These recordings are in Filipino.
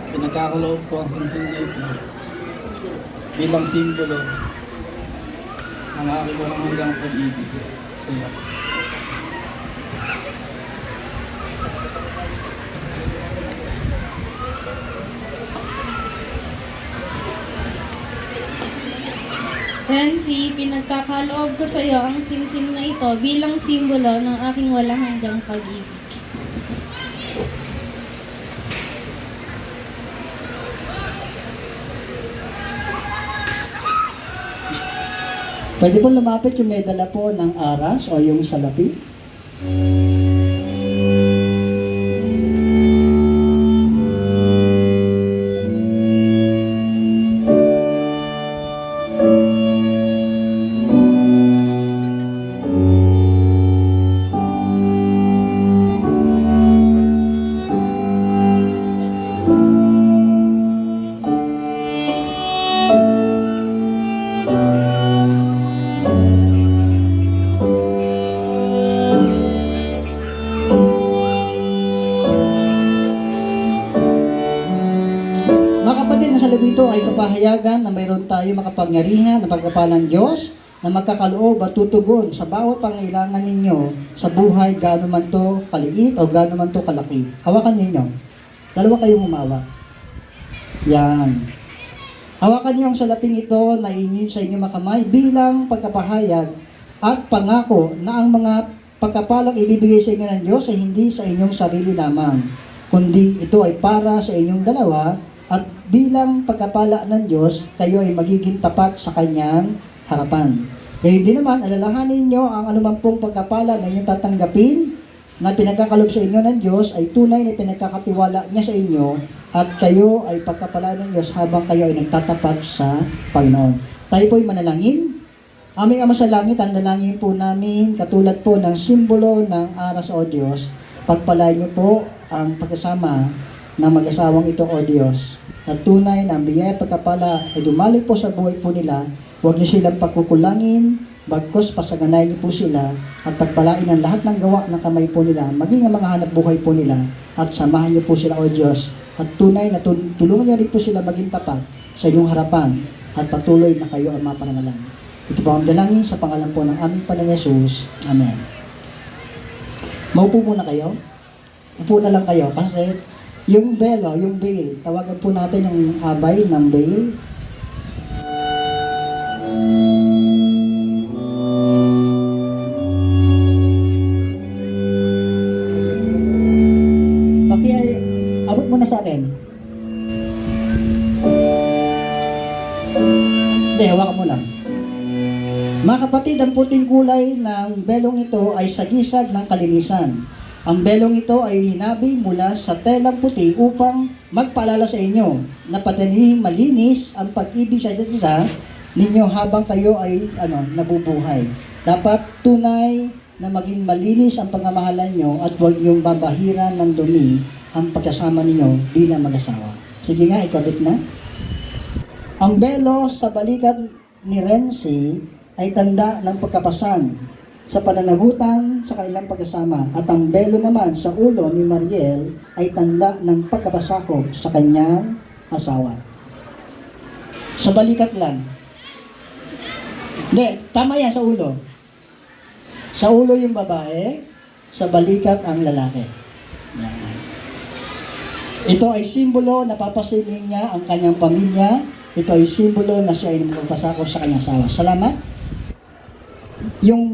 Pinagkakaloob ko ang singsing na ito bilang simbolo ng aking walang hanggang pag-ibig sa iyo. Renzi, pinagkakaloob ko sa iyo ang simsim na ito bilang simbolo ng aking walang hanggang pag-ibig. Pwede po lumapit yung may dala po ng aras o yung salapi. Sa Levito ay kapahayagan na mayroon tayo makapangyarihan na pagkapalang Diyos na magkakaloob at tutugon sa bawat pangailangan ninyo sa buhay, gaano man to kaliit o gaano man to kalaki. Hawakan ninyo. Dalawa kayong humawa. Yan. Hawakan niyo ang salaping ito na inyo sa inyong makamay bilang pagkapahayag at pangako na ang mga pagkapalang ibibigay sa inyo ng Diyos ay hindi sa inyong sarili lamang, kundi ito ay para sa inyong dalawa. At bilang pagkapala ng Diyos, kayo ay magiging tapat sa Kanyang harapan. Ngayon din naman, alalahanin nyo ang anumang pong pagkapala na inyong tatanggapin na pinagkakalob sa inyo ng Diyos ay tunay na pinagkakatiwala niya sa inyo at kayo ay pagkapala ng Diyos habang kayo ay nagtatapat sa Panginoon. Tayo po ay manalangin. Aming Ama sa Langit, ang dalangin po namin, katulad po ng simbolo ng aras o Diyos, pagpalain niyo po ang pagkasama ng mag-asawang ito o Diyos. At tunay na ang biyaya pagkapala ay dumalik po sa buhay po nila. Huwag niyo silang pagkukulangin, bagkos pasaganayin niyo po sila at pagpalain ang lahat ng gawa ng kamay po nila, maging ang mga hanap buhay po nila at samahan niyo po sila o Diyos. At tunay na tulungan niyo rin po sila maging tapat sa inyong harapan at patuloy na kayo ang mapangalan. Ito po ang dalangin sa pangalan po ng aming Panginoong Yesus. Amen. Maupo muna kayo. Upo na lang kayo kasi yung belo, yung veil, tawagan po natin yung abay ng veil. Abot mo na sa akin. Hindi, hawakan mo lang. Mga kapatid, ang puting kulay ng belong ito ay sagisag ng kalinisan. Ang belong ito ay hinabi mula sa telang puti upang magpaalala sa inyo na patanihing malinis ang pag-ibig sa isa't isa ninyo habang kayo ay nabubuhay. Dapat tunay na maging malinis ang pagmamahalan nyo at huwag niyong babahiran ng dumi ang pagkasama ninyo bilang mag-asawa. Sige nga, ikabit na. Ang belo sa balikat ni Renzi ay tanda ng pagkapasan sa pananagutan sa kanilang pagkasama at ang belo naman sa ulo ni Mariel ay tanda ng pagkapasakop sa kanyang asawa. Sa balikat lang. Hindi, tama yan sa ulo. Sa ulo yung babae, sa balikat ang lalaki. Yan. Ito ay simbolo na papasinin niya ang kanyang pamilya. Ito ay simbolo na siya ay magpasakop sa kanyang asawa. Salamat. Yung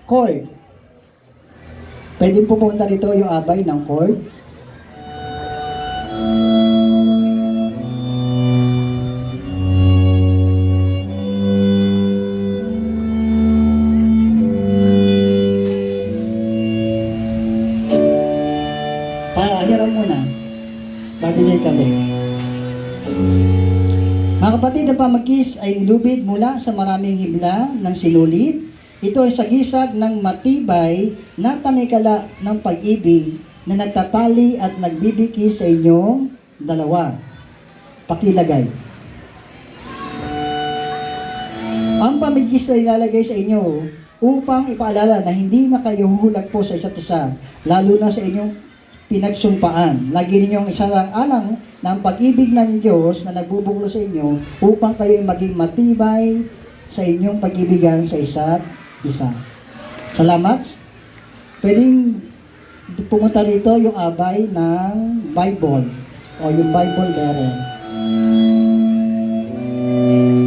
cord. Pwede pupunta dito yung abay ng cord. Pahiram muna bago niya ikabi. Mga kapatid, ang pamagkis ay nilubid mula sa maraming hibla ng sinulit. Ito ay sagisag ng matibay na tanikala ng pag-ibig na nagtatali at nagbibiki sa inyong dalawa. Pakilagay. Ang pamigkis ay ilalagay sa inyo upang ipaalala na hindi na kayo huhulag po sa isa't isa, lalo na sa inyong pinagsumpaan. Lagi ninyong isalang-alang na ang pag-ibig ng Diyos na nagbubuklo sa inyo upang kayo maging matibay sa inyong pag-ibigan sa isa't isa. Salamat. Pwedeng pumunta rito yung abay ng Bible o yung Bible bearer. Thank you.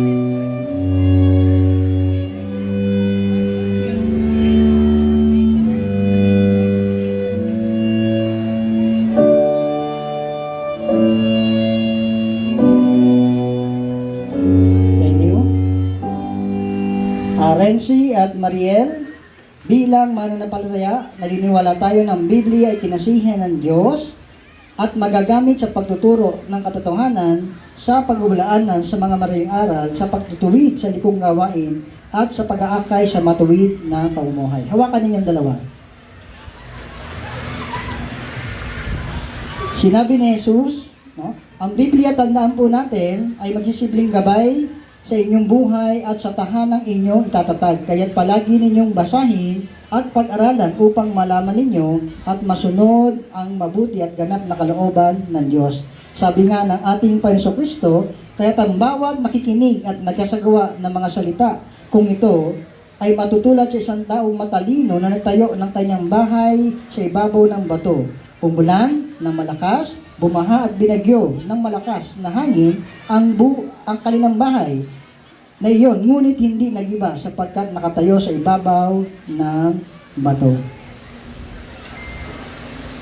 Renzi at Mariel, bilang mananampalataya, naniniwala tayo ng Biblia ay tinasihan ng Diyos at magagamit sa pagtuturo ng katotohanan sa pagbubulaanan sa mga maraming aral, sa pagtutuwid sa likong gawain, at sa pag-aakay sa matuwid na pamumuhay. Hawakan ninyong dalawa. Sinabi ni Jesus, no, ang Biblia, tandaan po natin, ay magsisibling gabay sa inyong buhay at sa tahanang inyong itatatag. Kaya't palagi ninyong basahin at pag-aralan upang malaman ninyo at masunod ang mabuti at ganap na kalooban ng Diyos. Sabi nga ng ating Panginoon Kristo, kaya't ang bawat makikinig at nagkasagawa ng mga salita, kung ito ay matutulad sa isang taong matalino na nagtayo ng kanyang bahay sa ibabaw ng bato. Umulan ng malakas, bumaha at binagyo ng malakas na hangin ang kanilang bahay na iyon, ngunit hindi nagiba sapagkat nakatayo sa ibabaw ng bato.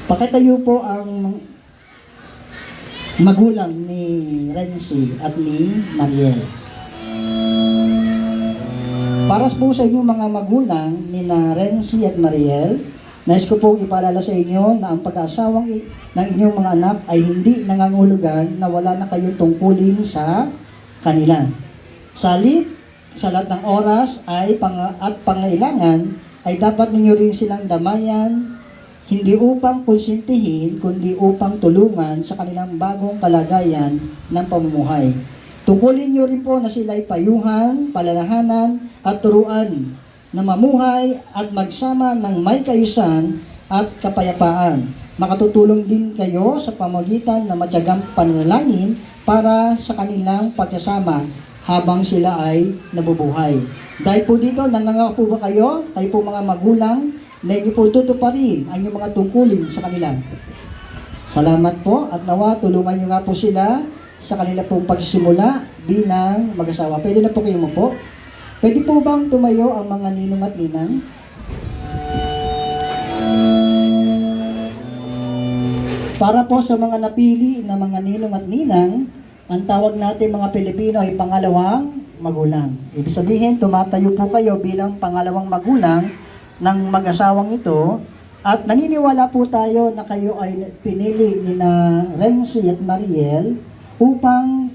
Pakitayo po ang magulang ni Renzi at ni Mariel. Para po sa inyo mga magulang ni Renzi at Mariel, nais ko pong ipaalala sa inyo na ang pag-aasawang ng inyong mga anak ay hindi nangangahulugan na wala na kayong tungkulin sa kanila. Salip, sa lahat ng oras at pangailangan ay dapat ninyo rin silang damayan, hindi upang konsintihin, kundi upang tulungan sa kanilang bagong kalagayan ng pamumuhay. Tungkulin nyo rin po na sila'y payuhan, palalahanan at turuan na mamuhay at magsama ng may kaayusan at kapayapaan. Makatutulong din kayo sa pamagitan ng matyagang panalangin para sa kanilang pagsasama habang sila ay nabubuhay. Dahil po dito, nangangako po ba kayo po mga magulang, na hindi po tutuparin ang inyong mga tungkulin sa kanila? Salamat po at nawa tulungan nyo nga po sila sa kanila pong pagsisimula bilang mag-asawa. Pwede na po kayo po. Pwede po bang tumayo ang mga ninong at ninang? Para po sa mga napili na mga ninong at ninang, ang tawag natin mga Pilipino ay pangalawang magulang. Ibig sabihin, tumatayo po kayo bilang pangalawang magulang ng mag-asawang ito at naniniwala po tayo na kayo ay pinili ni na Renzi at Mariel upang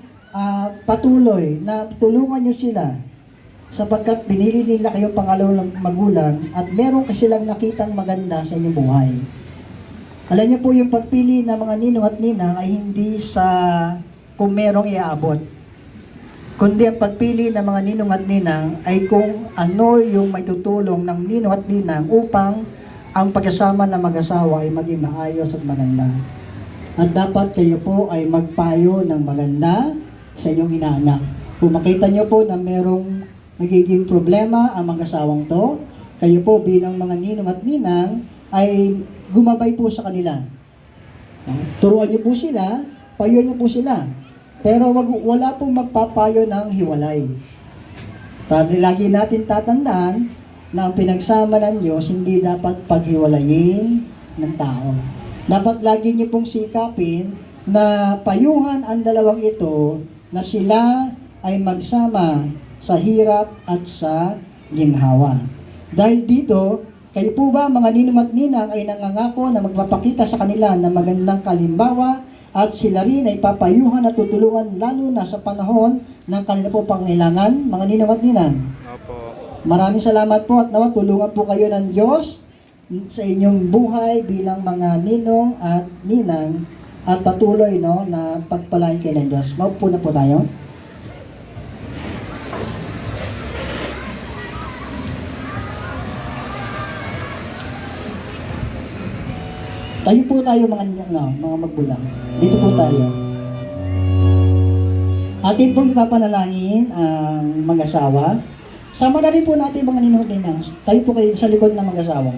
patuloy na tulungan nyo sila sapagkat pinili nila kayong pangalawang magulang at meron kasi silang nakitang maganda sa inyong buhay. Alam niyo po yung pagpili ng mga ninong at ninang ay hindi sa kung merong iaabot, kundi ang pagpili ng mga ninong at ninang ay kung ano yung may tutulong ng ninong at ninang upang ang pagkasama ng mag-asawa ay maging maayos at maganda. At dapat kayo po ay magpayo ng maganda sa inyong inaanak. Kung makita nyo po na merong magiging problema ang mag-asawang to, kayo po bilang mga ninong at ninang ay gumabay po sa kanila. Turuan nyo po sila, payuan nyo po sila. Pero wala pong magpapayo ng hiwalay. Lagi natin tatandaan na ang pinagsama ng Diyos hindi dapat paghiwalayin ng tao. Dapat lagi niyo pong sikapin na payuhan ang dalawang ito na sila ay magsama sa hirap at sa ginhawa. Dahil dito, kayo po ba mga ninong at ninang ay nangangako na magpapakita sa kanila ng magandang kalimbawa at sila rin ay papayuhan at tutulungan lalo na sa panahon ng kanila po pangailangan, mga ninong at ninang? Opo. Maraming salamat po at nawa tulungan po kayo ng Diyos sa inyong buhay bilang mga ninong at ninang at patuloy na pagpalain kayo ng Diyos. Maupo na po tayo. Tayo po tayo mga magbulang. Dito po tayo. Atin pong ipapanalangin ang mag-asawa. Sama na rin po natin mga ninuot ninang. Tayo po kayo sa likod ng mag-asawa.